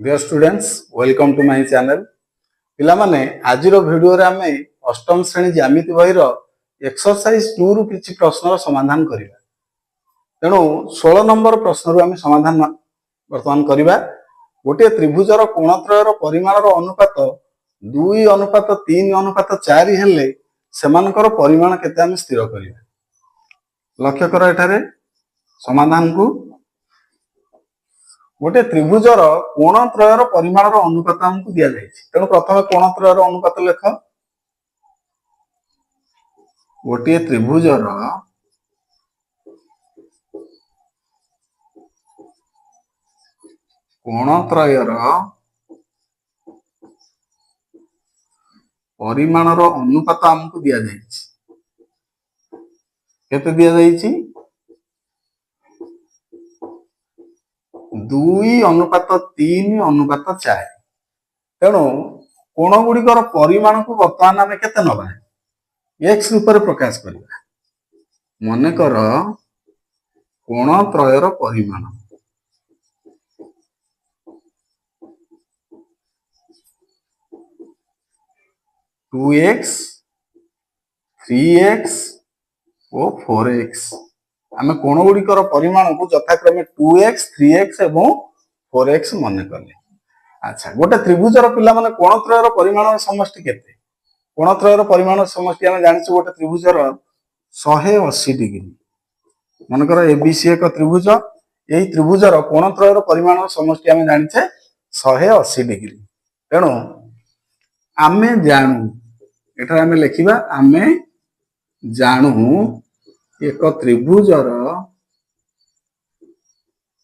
Dear students welcome to my channel. पिला माने आजिरो video रे आमे अष्टम श्रेणी ज्यामिति बहिर एक्सरसाइज 2 रु किछि प्रश्नर समाधान करिबा। तेणु 16 नंबर प्रश्न रु आमे समाधान वर्तमान करिबा। गोटे त्रिभुजर कोणत्रयर परिमाणर अनुपात 2:3:4 हेले सेमानकर परिमाण केते आमे स्थिर करिबा। लक्ष्य कर एठारे समाधान को गोटे त्रिभुजर कोणत्रयर परिमाणर अनुपात हमकु दिया जायछि। तेणु प्रथम कोणत्रयर अनुपात लेख। गोटे त्रिभुजर कोणत्रयर परिमाणर अनुपात हमकु दिया जायछि। केते दिया जायछि? 2:3:4। तेणु कोण गुड़िकर परिमाण को बर्तमान आम केते नबा एक्स रूप में प्रकाश करिबा। मनकर कोण त्रयर परिमाण 2x 3x और 4x। आम कोण गुड़िकर परिमाण को यथाक्रमे 2x 3x और 4x मन कले। अच्छा, गोटे त्रिभुजर पिला माने कोणत्रयर परिमाण समष्टि केते? कोणत्रयर परिमाण समष्टि आम जानिछु गोटे त्रिभुजर 180 डिग्री। मनकर एबीसी एक त्रिभुज, यही त्रिभुजर कोणत्रयर परिमाण समष्टि आम जानिछे 180 डिग्री। तेणु आमे जानू एटा आमे लिखिबा आमे जानू एक त्रिभुजर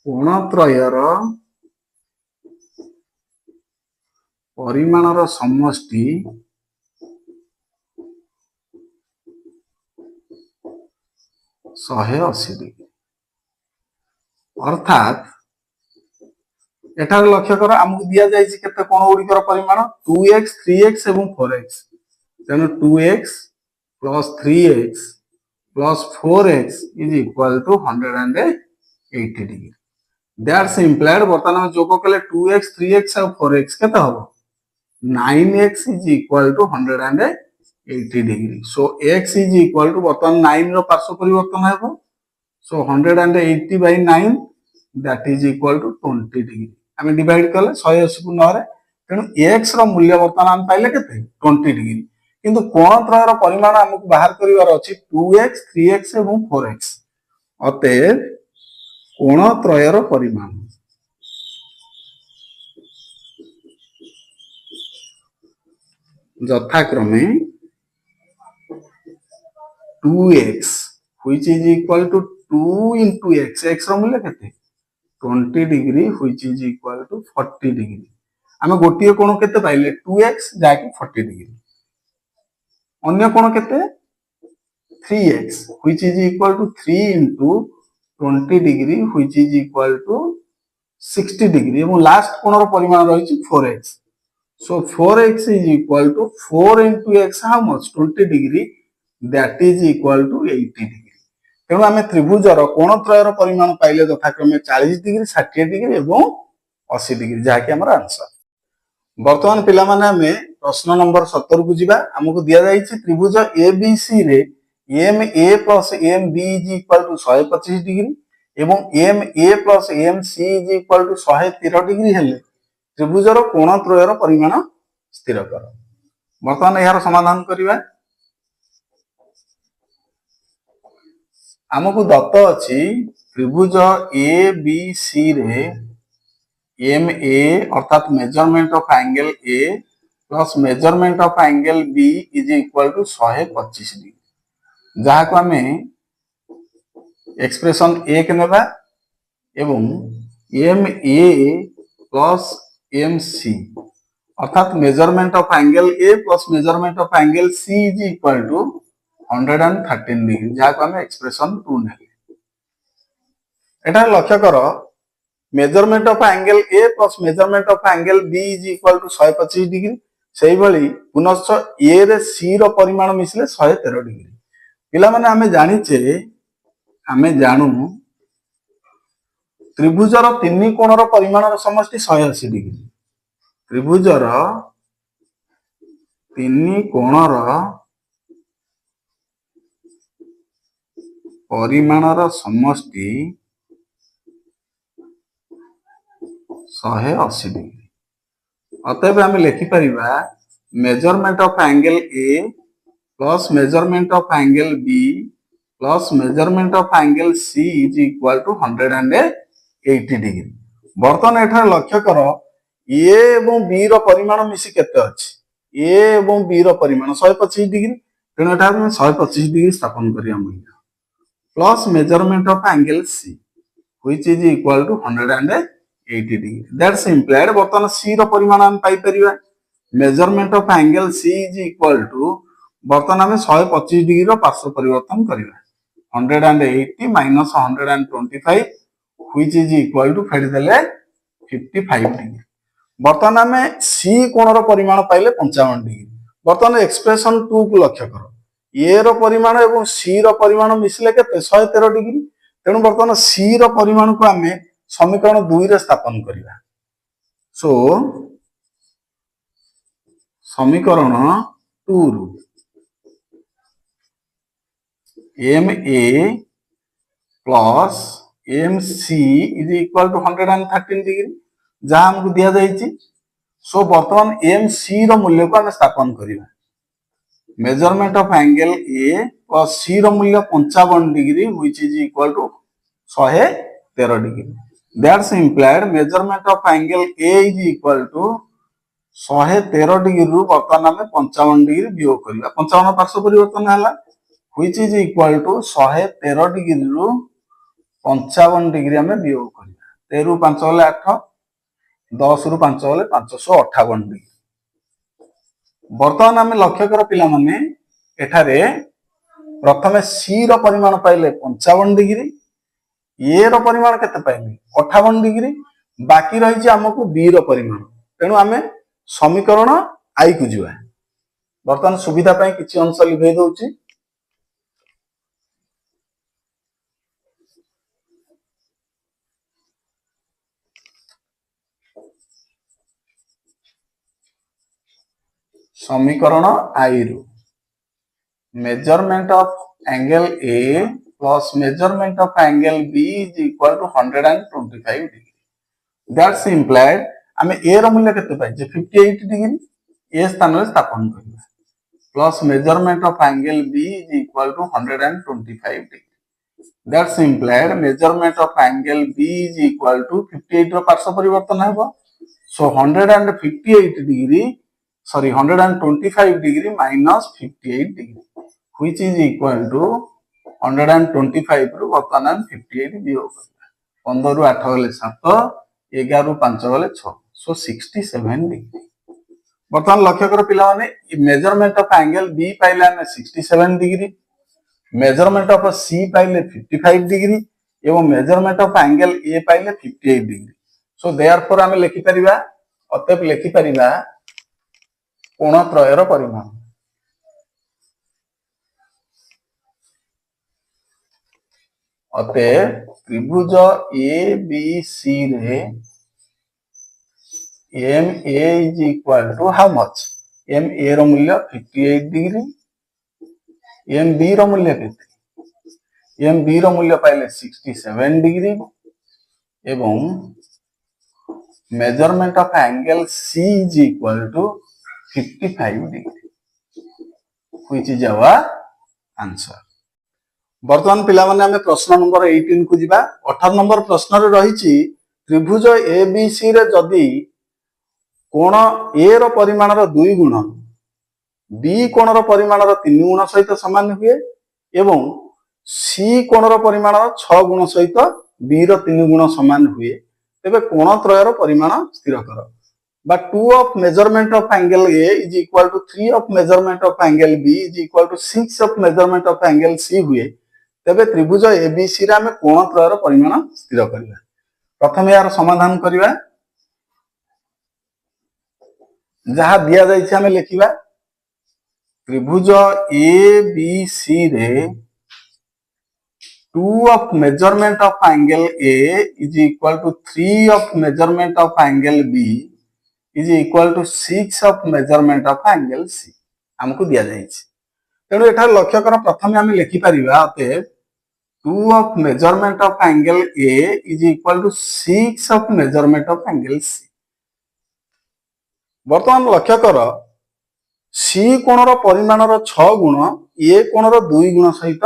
कोणत्रयर परिमाणर समष्टि 180 डिग्री। अर्थात एठार लक्ष्य कर आमको दिया जायछि केते कोण गुड़िकर परिमाण 2x 3x और 4x। तेणु 2x plus 3x plus 4x is equal to 180 degree. That's implied बर्तमान जोग कले 2x 3x और 4x केते हबो 9x is equal to 180 degree. So x is equal to बर्तमान 9 रो पार्श्व परिवर्तन हेबो। सो 180 by 9 that is equal to 20 degree. आमे डिवाइड कले 180 को 9 रे। तेणु x रो मूल्य बर्तमान हम पाइले केते 20 डिग्री। किंतु कोणत्रयर परिमाण हमकु बाहर करिवार अछि 2x 3x और 4x। अतएव कोणत्रयर परिमाण यथाक्रमे 2x which is equal to 2 into x। x रो मूल्य केते 20 degree which is equal to 40 degree. आमे गोटिए कोण केते पाइले 2x जाकी 40 डिग्री। अन्य कोण केते 3x which is equal to 3 into 20 degree which is equal to 60 degree. और लास्ट कोणर परिमाण रहिछि 4x। So 4x is equal to 4 into x how much 20 degree that is equal to 80 degree. तेणु आमे त्रिभुजर कोणत्रयर परिमाण पाइले यथाक्रमे 40 डिग्री 60 डिग्री और 80 degree जाकी हमर आंसर। वर्तमान पिला माने आमे प्रश्न नंबर 17 को जिबा। हमकु दिया जायछि त्रिभुज एबीसी रे MA plus MB is equal to 125 degree एवं MA plus MC is equal to 113 degree हेले त्रिभुजर कोणत्रयर परिमाण स्थिर कर। वर्तमान यार समाधान करिबा। हमकु दत्त अछि त्रिभुज एबीसी रे MA अर्थात measurement of angle A plus measurement of angle B is equal to 125 degree. जहाँ को आमे एक्सप्रेशन 1 नेबा एवं MA प्लस MC अर्थात measurement of angle A plus measurement of angle C is equal to 113 degree. जहाँ को आमे एक्सप्रेशन 2 नेबे। एटा लक्ष्य करो measurement of angle A plus measurement of angle B is equal to 125 degree. सेही भली पुनश्च A रे C रो परिमाण मिसले 113 डिग्री। पिला माने आमे जानिचे आमे जानू त्रिभुजर तीन कोणर परिमाणर समष्टि 180 डिग्री। त्रिभुजर तीन कोणर परिमाणर समष्टि 180 डिग्री। अतएव आम लिखिपर measurement of angle A plus measurement of angle B plus measurement of angle C is equal to 180 degree. बर्तमान एठार लक्ष्य कर ए एवं बी रो परिमाण मिसी केते अछि। ए एवं बी रो परिमाण 125 डिग्री, तेणु एठार 125 डिग्री स्थापन करिया मूल्य plus measurement of angle C which is equal to 180 degree. That's implied बर्तमान सी रो परिमाण हम पाई परिबा। Measurement of angle C is equal to बर्तमान आम 125 डिग्री रो पार्श्व परिवर्तन करिबा 180 minus 125 which is equal to फेड देले 55 डिग्री। बर्तमान आम सी कोणर परिमाण पाइले 55 डिग्री। बर्तमान एक्सप्रेशन 2 को लक्ष्य कर ए रो परिमाण एवं सी रो परिमाण मिसले केते 113 डिग्री। तेणु बर्तमान सी रो परिमाण को आम समीकरण 2 रे स्थापन करिबा। सो समीकरण 2 रु M A plus M C is equal to 113 degree जहाँ हमको दिया जाइए। सो बर्तमान एम सी रो मूल्य को आम स्थापन करिबा। Measurement of angle A plus C रो मूल्य 55 degree which is equal to 113 degree. That's implied measurement of angle A is equal to 113 degree रु बर्तमान आम 55 डिग्री वियोग करिबा। 55 पार्श्व परिवर्तन हला which is equal to 113 degree रु 55 डिग्री आम वियोग करिबा। 13 रु 5 गले 8, 10 रु 5 गले 558 डिग्री। बर्तमान आम लक्ष्य कर पिला माने एठारे प्रथमे सी रो परिमाण पाइले 55 डिग्री, ए रो परिमाण केते पाइले 58 डिग्री, बाकी रही आमको बी रो परिमाण। तेणु आम समीकरण आई को जीवा। बर्तमान सुविधा पाई किछि अंश लिखै दउची। समीकरण आई रु measurement of angle A plus measurement of angle B is equal to 125 degree. That's implied आम ए रो मूल्य केते पाइजे 58 डिग्री ए स्थान रे स्थापन करिबा plus measurement of angle B is equal to 125 degree. That's implied measurement of angle B is equal to 58 रो पार्श्व परिवर्तन हेबो। So 158 degree sorry 125 degree minus 58 degree which is equal to 125 रु बर्तमान 58 वियोग करबा। 15 रु 8 गले 7, 11 रु 5 गले 6, सो 67 डिग्री। बर्तमान लक्ष्य कर पिला माने मेजरमेंट ऑफ एंगल बी पाइले आमे 67 डिग्री, मेजरमेंट ऑफ सी पाइले 55 डिग्री एवं मेजरमेंट ऑफ एंगल ए पाइले 58 डिग्री। सो देयरफॉर आमे लिखि परिबा अतएव लिखि परिबा कोण त्रयर परिमाण। अतएव त्रिभुज ए बी सी रे M A is equal to how much. M A रो मूल्य 58 डिग्री, एम बी रो मूल्य केते, एम बी रो मूल्य पाइले 67 डिग्री एवं measurement of angle C is equal to 55 degree which is our answer. वर्तमान पिला माने हमें प्रश्न नंबर 18 को जिबा। 18 नंबर प्रश्न रे रहिछि त्रिभुज ए बी सी रे जदी कोण ए रो परिमाण रो 2 गुण बी कोण रो परिमाण रो 3 गुण सहित समान हुए एवं सी कोण रो परिमाण रो 6 गुण सहित बी रो 3 गुण समान हुए तेबे कोण त्रय रो परिमाण स्थिर कर। But 2 of measurement of angle A is equal to 3 of measurement of angle B is equal to 6 of measurement of angle C हुए तेबे त्रिभुज ABC रे हमें कोण त्रयर परिमाण स्थिर करिबा। प्रथम यार समाधान करिबा। जहा दिया जाइछि हमें लिखिबा त्रिभुज ABC रे 2 of measurement of angle A is equal to 3 of measurement of angle B is equal to 6 of measurement of angle C हमको दिया जाइए तेणु एठार लक्ष्य कर प्रथम आम लिखिपर अतएव 2 of measurement of angle A is equal to 6 of measurement of angle C बर्तमान लक्ष्य कर सी कोणर परिमाणर 6 गुण ए कोणर 2 गुण सहित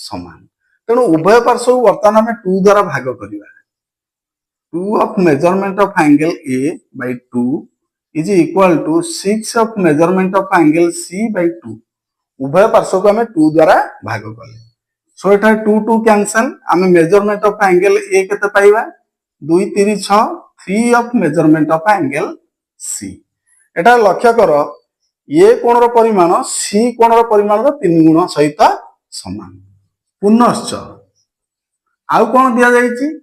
समान तेणु उभय पार्श्व बर्तमान आम 2 द्वारा भाग करवा 2 of measurement of angle A by 2 is equal to 6 of measurement of angle C by 2 उभय पार्श्व को आम 2 द्वारा भाग कले सो एटा 2 2 कैंसल आम मेजरमेंट ऑफ एंगल A केते पाइबा 2 3 6 3 of measurement of angle C एटा लक्ष्य कर ए कोणर परिमाण सी कोणर परिमाण 3 गुण सहित समान पुनश्च आउ कोन दिया जायछि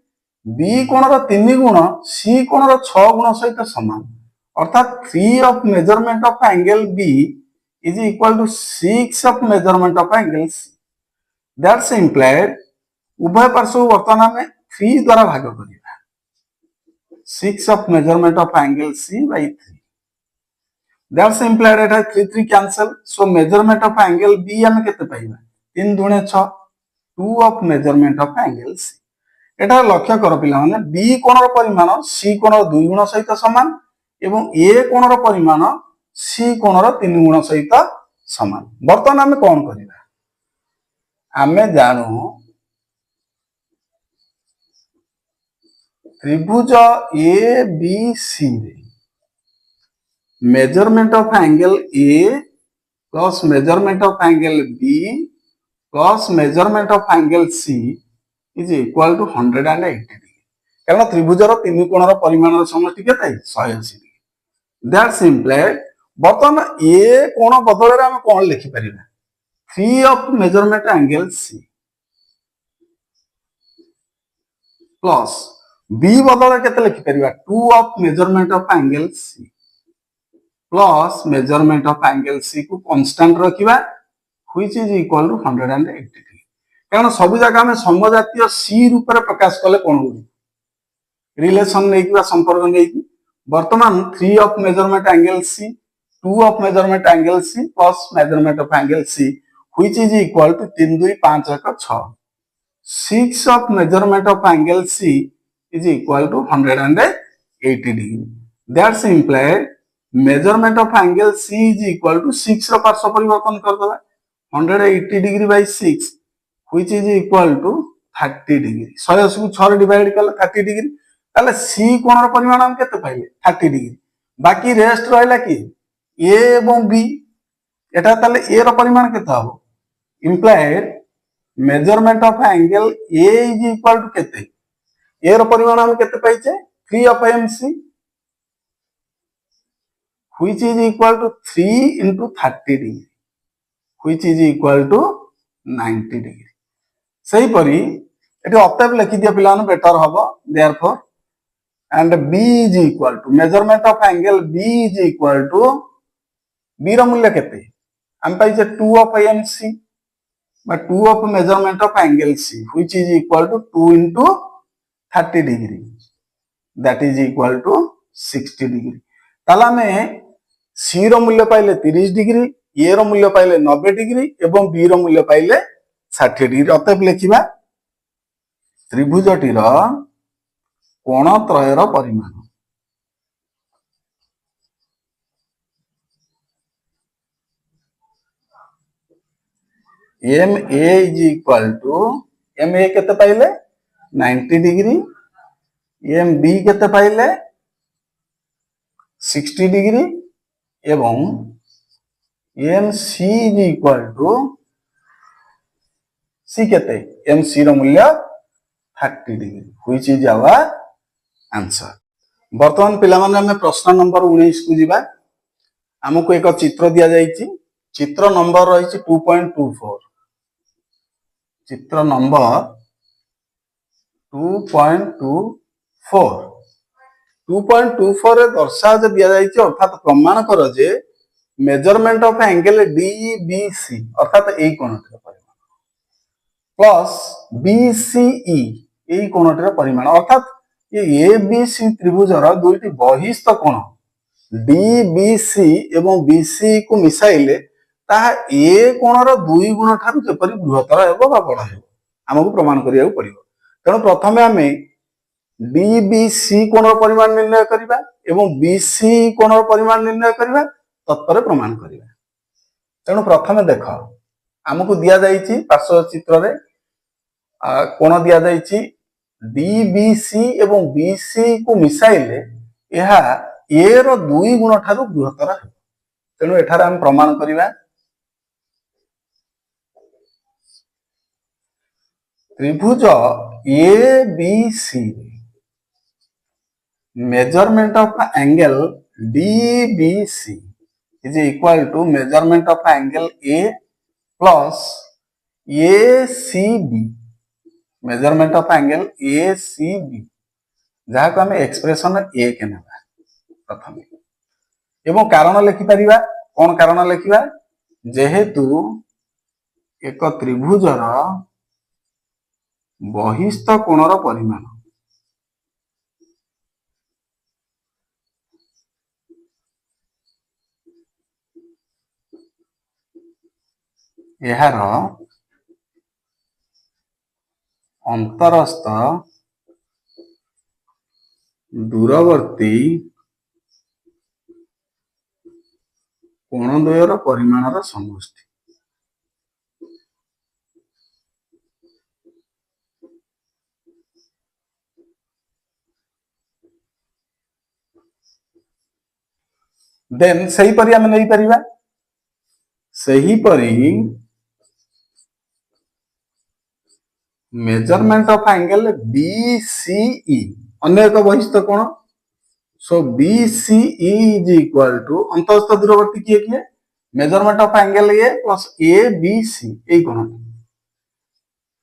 बी कोणर 3 गुण सी कोणर 6 गुण सहित समान अर्थात 3 of measurement of angle B is equal to 6 of measurement of angle C that's implied उभय पार्श्व वर्तमान में 3 द्वारा भाग करिबा 6 of measurement of angle C by 3 that's implied Etah 3 3 cancel so measurement of angle B हम केते पाइबा 3 दुणे 6 2 of measurement of angle C एटा लक्ष्य कर पिला माने B कोणर परिमाण C कोणर 2 गुण सहित समान एवं A कोणर परिमाण C कोणर 3 गुण सहित समान वर्तमान हम कोन करिबा आमे जानू त्रिभुज ABC रे measurement of angle A plus measurement of angle B plus measurement of angle C is equal to 180 degree कारण त्रिभुजर 3 कोणर परिमाणर समष्टि केते 180 डिग्री दैट्स इम्प्लाइड बर्तमान ए कोण बदल रे हम कोन लिखि परिबा 3 of measurement angle C plus B बदल रे केते लिखि परिबा 2 of measurement of angle C plus measurement of angle C को constant रखिबा which is equal to 180 degree कारण सब जगह में समजातीय C रूप रे प्रकाश कले कोन होई रिलेशन नै कि संपर्क नै कि वर्तमान 3 of measurement angle C 2 of measurement angle C plus measurement of angle C which is equal to 3 2 5 1 6 6 of measurement of angle C is equal to 180 degree that's implied measurement of angle C is equal to 6 रो पार्श्व परिवर्तन कर दबा 180 degree by 6 which is equal to 30 degree 180 को 6 रे divide करले 30 degree ताले C कोण रो परिमाण हम केते पाइले 30 डिग्री बाकी रेस्ट रहला कि A एवं B एटा ताले A रो परिमाण केते हबो implied measurement of angle A is equal to केते A रो परिमाण हम केते पाइचे 3 of MC which is equal to 3 into 30 degree which is equal to 90 degree सही परी एटी अतएव लिखि दिया पिलान बेटर हबो therefore and B is equal to measurement of angle B is equal to B रो मूल्य केते हम पाइचे 2 of MC but 2 of measurement of angle C which is equal to 2 into 30 degree that is equal to 60 degree ताला में C रो मूल्य पाइले 30 degree A रो मूल्य पाइले 90 degree एवं B रो मूल्य पाइले 60 डिग्री अतएव लिखिबा त्रिभुजटीर कोण त्रयर परिमाण MA is equal to MA केते पाइले 90 डिग्री MB केते पाइले 60 डिग्री एवं MC is equal to C केते MC रो मूल्य 30 degree which is our answer वर्तमान पिला माने हम प्रश्न नंबर 19 को जीवा हमको एक चित्र दिया जायछि चित्र नंबर रहिछि 2.24 चित्र नंबर 2.24 2.24 रे दर्शा जे दिया जायछि अर्थात प्रमाण कर जे मेजरमेंट ऑफ एंगल DBC अर्थात एई कोणटर परिमाण प्लस BCE এই কোণটির পরিমাণ অর্থাৎ ये ABC ত্রিভুজর দুইটি বহিস্থ কোণ DBC এবং BCE को মিশাইলে তাহা ए কোণর 2 গুণ ঠাରୁ যেপରି বৃহତ୍ତର ହେବ ବା ବଡ଼ ହେବ ଆମକୁ ପ୍ରମାଣ କରିବାକୁ ପଡ଼ିବ। ତେଣୁ ପ୍ରଥମେ ଆମେ DBC କୋଣର ପରିମାଣ ନିର୍ଣ୍ଣୟ କରିବା ଏବଂ BCE କୋଣର ପରିମାଣ ନିର୍ଣ୍ଣୟ କରିବା ତତ୍ପରେ ପ୍ରମାଣ କରିବା। ତେଣୁ ପ୍ରଥମେ ଦେଖ ଆମକୁ ଦିଆଯାଇଛି ପାର୍ଶ୍ୱ ଚିତ୍ରରେ କୋଣ ଦିଆଯାଇଛି DBC ଏବଂ BCE କୁ ମିଶାଇଲେ ଏହା A ର 2 ଗୁଣ ଠାରୁ ବୃହତ୍ତର ହେବ। ତେଣୁ ଏଠାରେ ଆମେ ପ୍ରମାଣ କରିବା ତ୍ରିଭୁଜ ABC measurement of angle DBC is equal to measurement of angle A plus ACB measurement of angle ACB जहाँ को आम एक्सप्रेशन ए के नेबा प्रथम एवं कारण लिखि परिबा कोन कारण लिखिबा जेहेतु एक त्रिभुजर बहिस्थ कोणर परिमाण एहार अंतरस्थ दूरवर्ती कोणद्वयर परिमाणर समष्टि देन सही परी आमे नहीं परिबा सही परी मेजरमेंट ऑफ एंगल BCE अन्य एक बहिस्थ कोण सो BCE इज इक्वल टू अंतस्थ दूरवर्ती किए किए measurement of angle A plus ABC ए कोण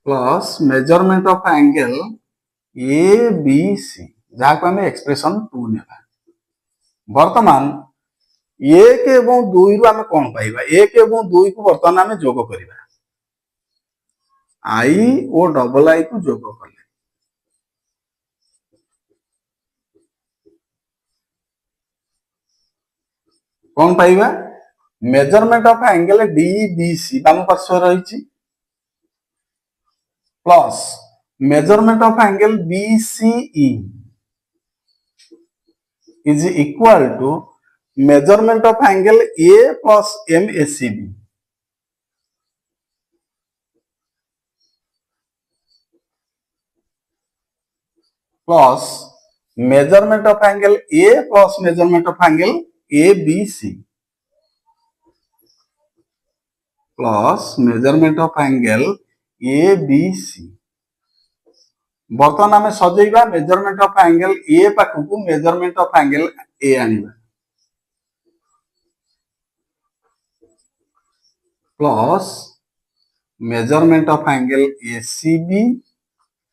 plus measurement of angle ABC जहाँ को आम एक्सप्रेशन 2 नेबा वर्तमान 1 एवं 2 रु आम कौन पाइबा 1 एवं 2 को वर्तमान आम जोग करिबा I और डबल I को जोग कले कौन पाइबा मेजरमेंट ऑफ एंगल DBC बाम पार्श्व रही plus measurement of angle BCE is equal to measurement of angle A plus MACB plus measurement of angle A plus measurement of angle ABC plus measurement of angle ABC बर्तमान आम सजेबा measurement of angle A पाखु measurement of angle A आनिबा plus measurement of angle ACB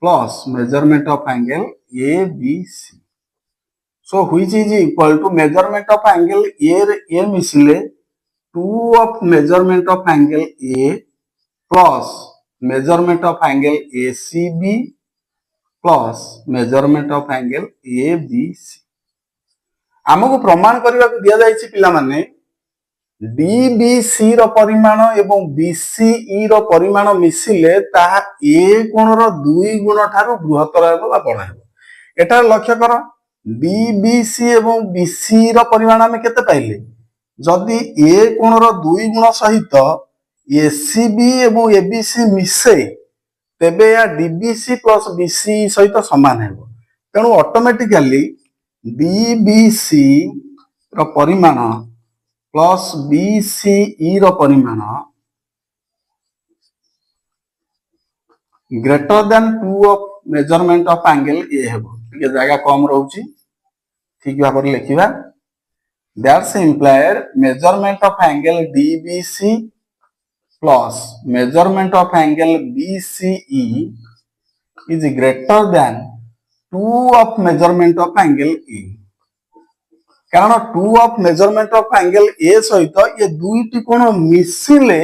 plus measurement of angle ABC so which is equal to measurement of angle A मिसले 2 of measurement of angle A plus measurement of angle ACB plus measurement of angle ABC आमको प्रमाण करने को दिया जायछि पिला माने DBC रो परिमाण एवं BCE रो परिमाण मिसिले ताहा A कोणर 2 गुण ठारू बृहत्तर हेबो बा बड़ हेबो एटा लक्ष्य कर DBC एवं BCE रो परिमाण आमे केते पाइले जदि A कोणर 2 गुण सहित ACB एवं ABC मिसे तेबे या DBC प्लस BCE सहित समान हेबो तेणु ऑटोमेटिकली DBC रो परिमाण प्लस BCE रो परिमाण greater than 2 of measurement of angle A हेबो ठीक जगह कम रहउची ठीक भाव लिखिबा that's implied measurement of angle DBC plus measurement of angle BCE is greater than 2 of measurement of angle A कारण 2 of measurement of angle A सहित ये दुईटी कोण मिसिले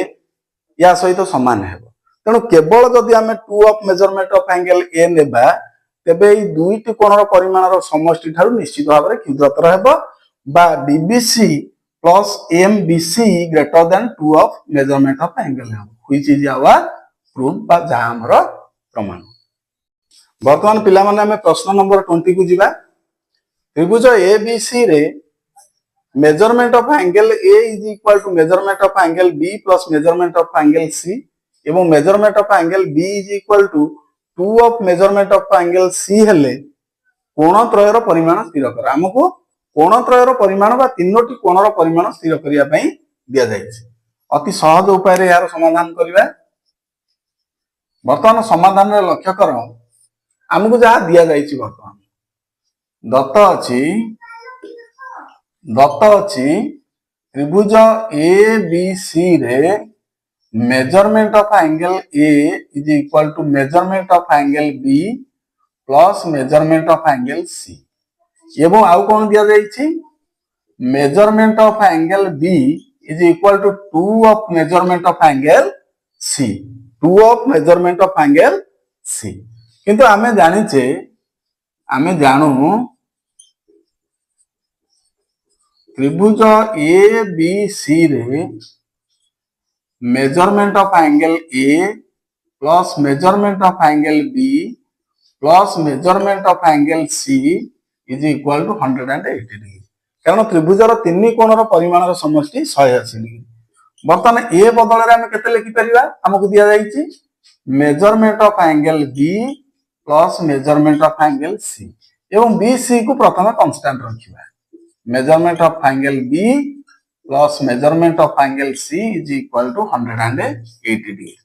या सहित समान हेबो तेणु केवल जदि आम 2 of measurement of angle A नेबा तेबे एई दुईटी कोणर परिमाणर समष्टि ठारू निश्चित भाव में क्षुद्रतर हेबो बा DBC plus MBC greater than 2 of measurement of angle हेबो व्हिच इज आवर प्रूफ बा जहा हमर प्रमाण। वर्तमान पिला माने हमें प्रश्न नंबर 20 को जिबा। त्रिभुज एबीसी रे measurement of angle A is equal to measurement of angle B plus measurement of angle C एवं measurement of angle B is equal to 2 of measurement of angle C हेले कोण त्रयर परिमाण स्थिर कर। हमको कोण त्रयर परिमाण बा तीनोटी कोणर परिमाण स्थिर करिया पई दिया जायछि। अति सहज उपाय रे यार समाधान करिबा। वर्तमान समाधान रे लक्ष्य कर हमको जहा दिया जायछि वर्तमान दत्त अछि त्रिभुज ए बी सी रे measurement of angle A is equal to measurement of angle B plus measurement of angle C एवं आउ कौन दिया जायछि measurement of angle B is equal to 2 of measurement of angle C 2 of measurement of angle C किंतु आमे जानू त्रिभुज A B C रे measurement of angle A plus measurement of angle B plus measurement of angle C is equal to 180 degree कारण त्रिभुजर तीन कोणर परिमाणर समष्टि 180 degree. बर्तमान ए बदल रे हमें केते लिखि परिबा हमकु दिया जायछि measurement of angle B plus measurement of angle C एवं बी सी को प्रथम कांस्टेंट रखिबा measurement of angle B plus measurement of angle C is equal to 180 degree.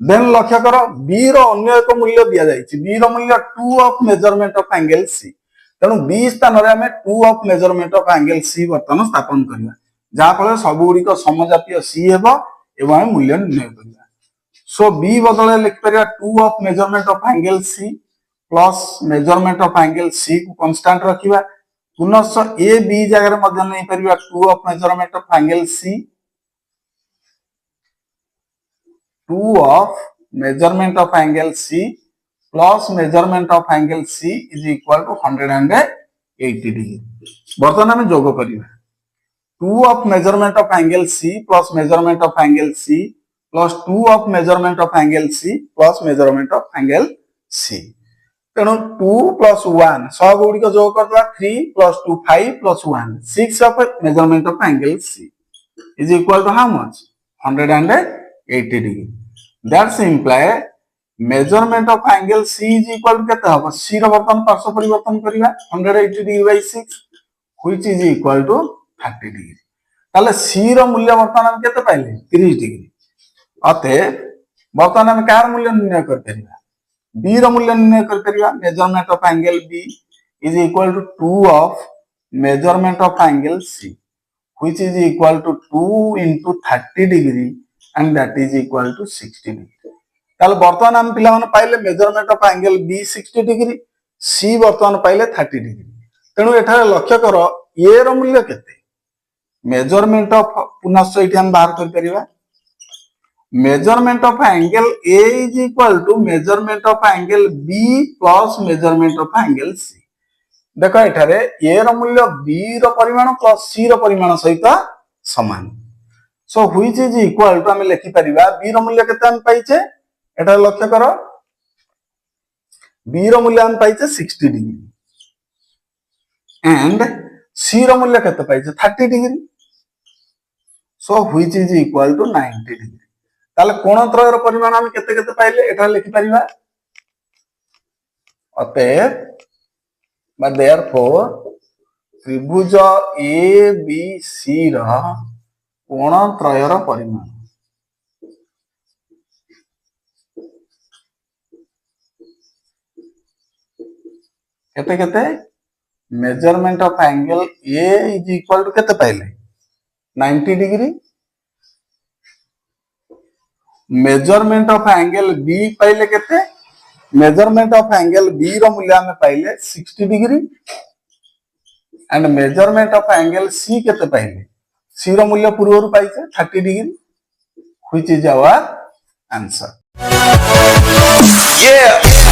Then लक्ष्य कर बी रो अन्य एक मूल्य दिया जायछि बी रो मूल्य 2 of measurement of angle C तेणु बी स्थान रे हमें 2 of measurement of angle C वर्तमान स्थापन करबा जहा फल सब गुडी को समजातीय सी हेबो एवं हम मूल्य निर्णय करबा। सो बी बदले लिख परिया 2 of measurement of angle C plus measurement of angle C को कांस्टेंट रखिबा पुनश्च ए बी जगह रे मध्य नै परिया 2 of measurement of angle C 2 of measurement of angle C plus measurement of angle C is equal to 180 degree. बर्तमान हम जोग करिबा 2 of measurement of angle C plus measurement of angle C plus 2 of measurement of angle C plus measurement of angle C तेणु 2 plus 1 सब गुडी को जोग करला 3 plus 2 5 plus 1 6 of measurement of angle C is equal to how much 180 degree. That's imply measurement of angle C is equal to केते हबो C रो बर्तन पार्श्व परिवर्तन करिवा 180 degree by 6 which is equal to 30 degree. ताले सी रो मूल्य बर्तन हम केते पाइले 30 डिग्री अते बर्तन हम कार मूल्य निर्णय कर परिवा बी रो मूल्य निर्णय कर परिवा measurement of angle B is equal to 2 of measurement of angle C which is equal to 2 into 30 degree and that is equal to 60 degree. ताले बर्तमान हम पिला माने पाइले measurement of angle B 60 degree C बर्तमान पाइले 30 डिग्री तेणु एठारे लक्ष्य कर ए रो मूल्य केते मेजरमेंट ऑफ पुनश्च एठी हम बाहर कर परिबा measurement of angle A is equal to measurement of angle B plus measurement of angle C. देखो एठारे ए रो मूल्य बी रो परिमाण प्लस सी रो परिमाण सहित समान so which is equal to हम लिखि परिबा बी रो मूल्य केते हम पाइछे एटा लक्ष्य कर बी रो मूल्य हम पाइछे 60 डिग्री एंड सी रो मूल्य केते पाइछे 30 degree so which is equal to 90 degree. ताले कोण त्रयर परिमाण हम केते केते पाइले एटा लिखि परिबा अतएव बा देयरफॉर त्रिभुज ए बी सी रो कोण त्रयर परिमाण केते केते measurement of angle A is equal to केते पाइले 90 degree measurement of angle B पाइले केते मेजरमेंट ऑफ एंगल बी रो मूल्य हम पाइले 60 degree and measurement of angle C केते पाइले सी रो मूल्य पूर्व पाइछे 30 degree which is our answer. Yeah.